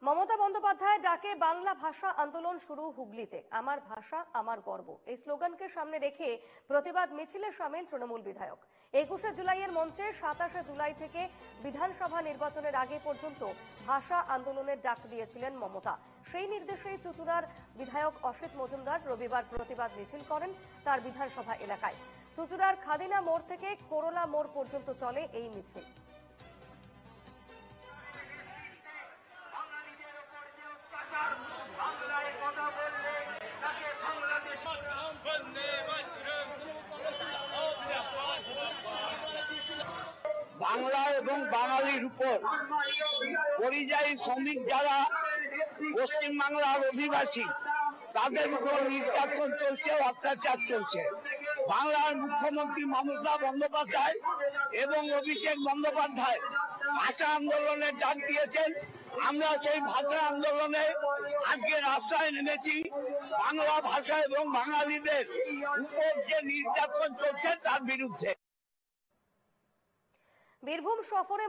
মমতা বন্দ্যোপাধ্যায় ডাকে বাংলা ভাষা আন্দোলন শুরু হুগলিতে। আমার ভাষা আমার গর্ব এই স্লোগানকে সামনে রেখে প্রতিবাদ মিছিলে সামিল তৃণমূল বিধায়ক। 21শে জুলাইয়ের মঞ্চে 27শে জুলাই থেকে বিধানসভা নির্বাচনের আগে পর্যন্ত ভাষা আন্দোলনের ডাক দিয়েছিলেন মমতা। সেই নির্দেশেই চুঁচুড়ার বিধায়ক অসিত মজুমদার রবিবার প্রতিবাদ মিছিল করেন তার বিধানসভা এলাকায়। চুঁচুড়ার খাদিনা মোড় থেকে করোলা মোড় পর্যন্ত চলে এই মিছিল। বাংলা এবং বাঙালির উপর পরিযায়ী শ্রমিক যারা পশ্চিমবাংলার অধিবাসী তাদের উপর নির্যাতন চলছে, অত্যাচার চলছে। বাংলার মুখ্যমন্ত্রী মমতা বন্দ্যোপাধ্যায় এবং অভিষেক বন্দ্যোপাধ্যায় ভাষা আন্দোলনের ডাক দিয়েছেন। আমরা সেই ভাষা আন্দোলনে আজকে রাস্তায় নেমেছি। বাংলা ভাষা এবং বাঙালিদের উপর যে নির্যাতন চলছে তার বিরুদ্ধে। বীরভূম সফরে